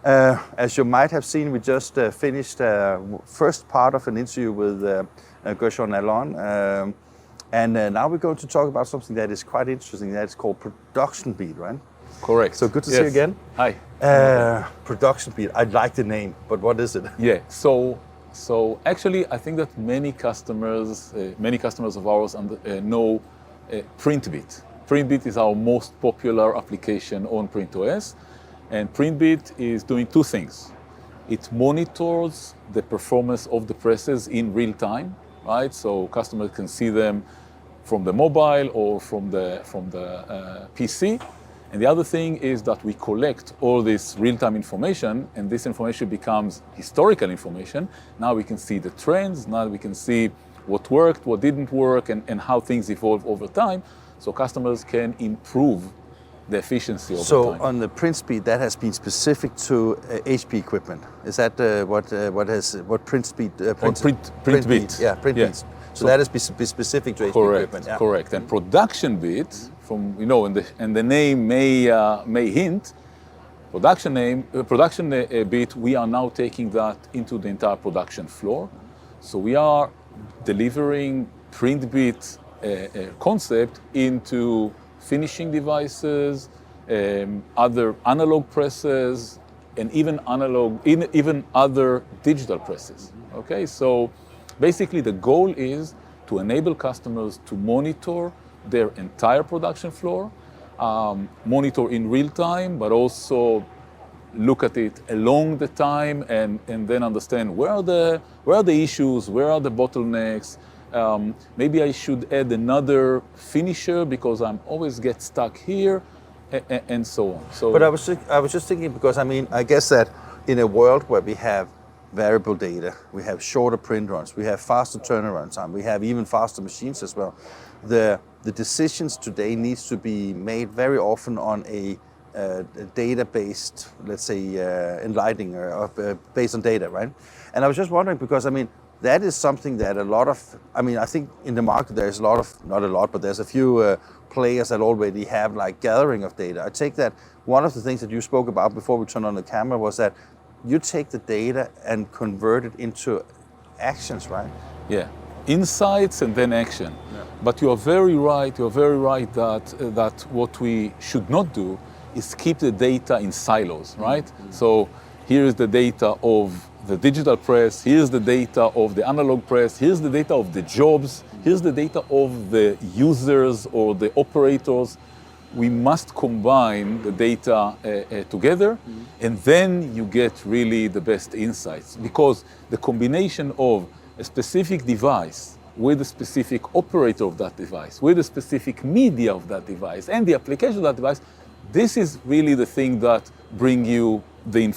As you might have seen, we just finished first part of an interview with Gershon Alon. And now we're going to talk about something that is quite interesting. That's called production beat, right? Correct. So good to see you again. Hi. Production beat. I like the name, but what is it? Yeah. So actually, I think that many customers of ours know PrintBeat. PrintBeat is our most popular application on PrintOS, and PrintBeat is doing two things. It monitors the performance of the presses in real time, right? So customers can see them from the mobile or from the PC. And the other thing is that we collect all this real-time information, and this information becomes historical information. Now we can see the trends, now we can see what worked, what didn't work, and how things evolve over time, so customers can improve the efficiency over time. So on the print speed, that has been specific to HP equipment. Is that what print speed? PrintBeat. Yeah, PrintBeat. Yeah. So that is specific to HP equipment. Yeah. Correct. And production beat, from and the name may hint, production beat. We are now taking that into the entire production floor. So we are delivering PrintBeat concept into finishing devices, other analog presses, and even other digital presses. Okay, so basically the goal is to enable customers to monitor their entire production floor, monitor in real time, but also look at it along the time and then understand where are the issues, where are the bottlenecks. Maybe I should add another finisher because I'm always get stuck here, and so on. So, but I was just thinking, because I guess that in a world where we have variable data, we have shorter print runs, we have faster turnaround time, we have even faster machines as well. The decisions today needs to be made very often on a data-based, let's say, enlightening or based on data, right? And I was just wondering, because that is something that a lot of, I think in the market there's a lot of, not a lot, but there's a few players that already have like gathering of data. I take that one of the things that you spoke about before we turned on the camera was that you take the data and convert it into actions, right? Yeah, insights and then action. Yeah. But you are very right that what we should not do is keep the data in silos, right? Mm-hmm. So here is the data of the digital press, here's the data of the analog press, here's the data of the jobs, here's the data of the users or the operators. We must combine the data together, and then you get really the best insights, because the combination of a specific device with a specific operator of that device, with a specific media of that device, and the application of that device, this is really the thing that bring you the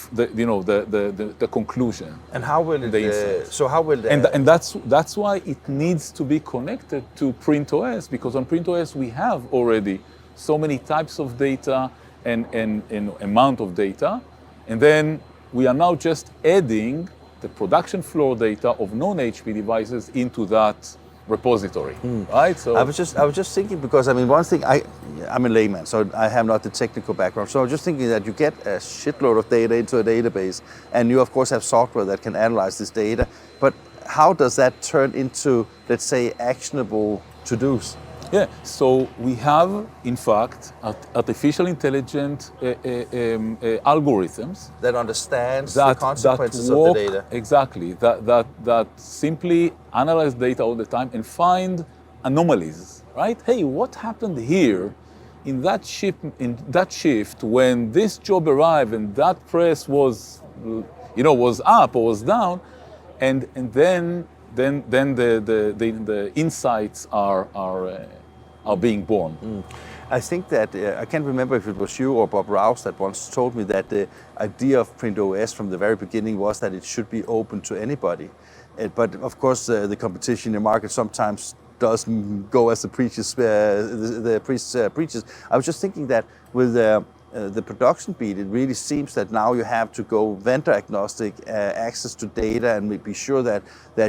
conclusion. And how will it? So how will? And that's why it needs to be connected to PrintOS, because on PrintOS we have already so many types of data and amount of data, and then we are now just adding the production floor data of non-HP devices into that repository, right? So I was just thinking, because one thing, I'm a layman, so I have not the technical background. So I was just thinking that you get a shitload of data into a database, and you of course have software that can analyze this data. But how does that turn into, let's say, actionable to-dos? Yeah, so we have, in fact, artificial intelligent algorithms that understands the consequences of the data. Exactly, that simply analyze data all the time and find anomalies, right? Hey, what happened here in that shift when this job arrived and that press was up or was down, and then the insights are being born. I think that, I can't remember if it was you or Bob Rouse that once told me that the idea of PrintOS from the very beginning was that it should be open to anybody. But of course the competition in the market sometimes doesn't go as the priest preaches. I was just thinking that with the production beat, it really seems that now you have to go vendor-agnostic access to data, and be sure that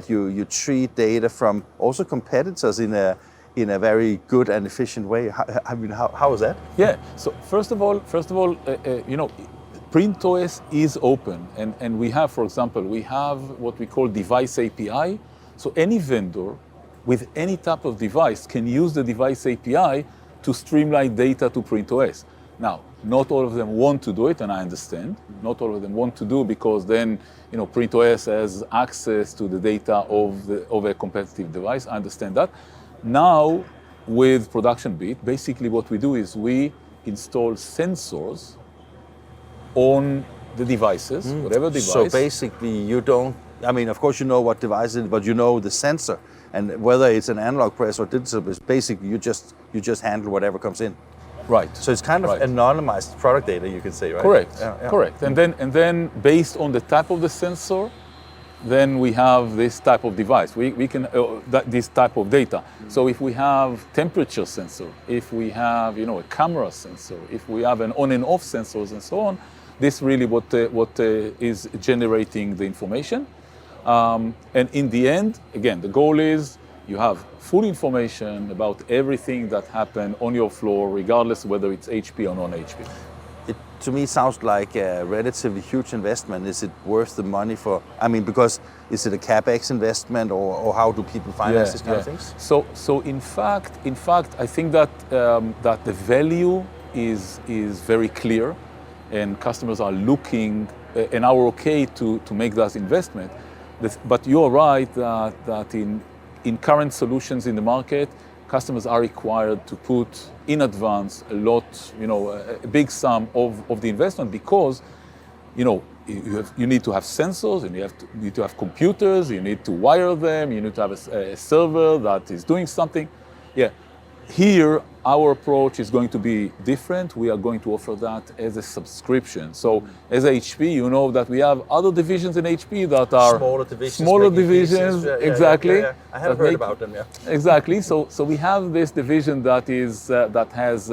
you treat data from also competitors in a very good and efficient way. How is that? Yeah. So first of all, PrintOS is open, and we have, for example, we have what we call device API. So any vendor with any type of device can use the device API to streamline data to PrintOS. Now, not all of them want to do it, and I understand. Not all of them want to do, because then, PrintOS has access to the data of a competitive device. I understand that. Now, with ProductionBeat, basically what we do is we install sensors on the devices, whatever device. So basically you don't, of course you know what device it is, but you know the sensor, and whether it's an analog press or digital press, basically you just handle whatever comes in. Right. So it's kind of anonymized product data, you could say, right? Correct. Yeah. Correct. And then based on the type of the sensor, then we have this type of device. We can this type of data. So if we have temperature sensor, if we have a camera sensor, if we have an on and off sensors and so on, this really what is generating the information. And in the end, again, the goal is you have full information about everything that happened on your floor, regardless whether it's HP or non-HP. It, to me, sounds like a relatively huge investment. Is it worth the money because is it a CapEx investment, or how do people finance these kind of things? So in fact, I think that that the value is very clear, and customers are looking and are okay to make that investment. But you're right that in current solutions in the market, customers are required to put in advance a lot, a big sum of the investment, because, you need to have sensors, and you need to have computers, you need to wire them, you need to have a server that is doing something. Yeah. Here, our approach is going to be different. We are going to offer that as a subscription. So as HP, you know that we have other divisions in HP that are smaller divisions. Exactly. Yeah. I have heard about them, yeah. Exactly. So we have this division that has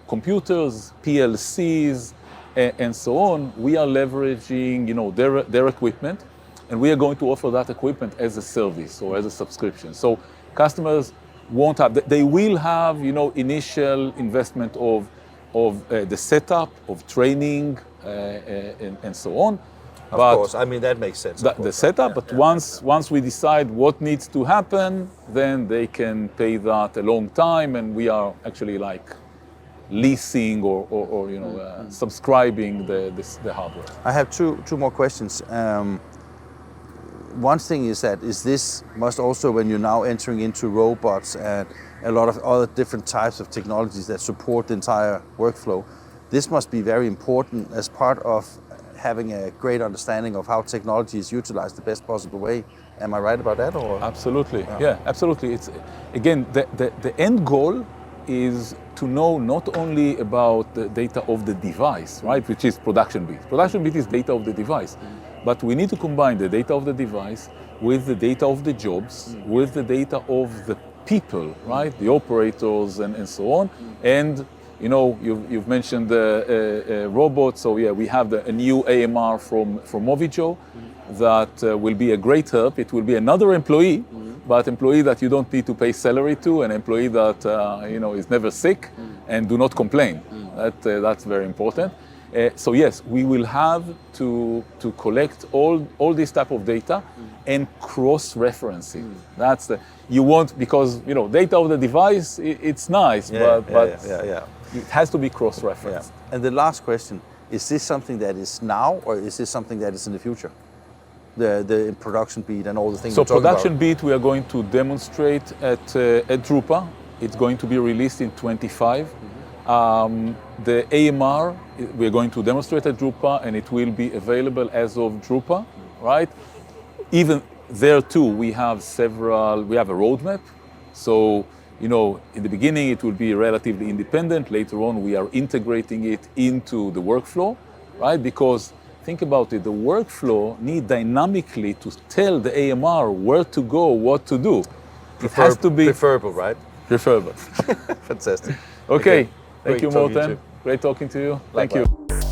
computers, PLCs, and so on. We are leveraging, their equipment, and we are going to offer that equipment as a service or as a subscription. So customers they will have, initial investment of the setup, of training, and so on. Of course, that makes sense. The setup, but once we decide what needs to happen, then they can pay that a long time, and we are actually like leasing or subscribing the hardware. I have two more questions. One thing is this must also, when you're now entering into robots and a lot of other different types of technologies that support the entire workflow, this must be very important as part of having a great understanding of how technology is utilized the best possible way. Am I right about that? Or? Absolutely, yeah, absolutely. It's, again, the end goal is to know not only about the data of the device, right, which is ProductionBeat. ProductionBeat is data of the device. But we need to combine the data of the device with the data of the jobs, with the data of the people, right? The operators and so on. And, you've mentioned the robots. So yeah, we have a new AMR from Movijo that will be a great help. It will be another employee, but employee that you don't need to pay salary to, an employee that, is never sick and do not complain. That's very important. So yes, we will have to collect all this type of data and cross-referencing. That's because data of the device, it's nice, but it has to be cross-referenced. Yeah. And the last question, is this something that is now, or is this something that is in the future? The ProductionBeat and all the things. So ProductionBeat we are going to demonstrate at Drupa. It's going to be released in 25. The AMR we're going to demonstrate at Drupa, and it will be available as of Drupa, right? Even there too, we have a roadmap. So, in the beginning it will be relatively independent. Later on, we are integrating it into the workflow, right? Because think about it, the workflow need dynamically to tell the AMR where to go, what to do. It has to be preferable, right? Preferable. Fantastic. Okay. Thank you, Morten. Great talking to you. Likewise. Thank you.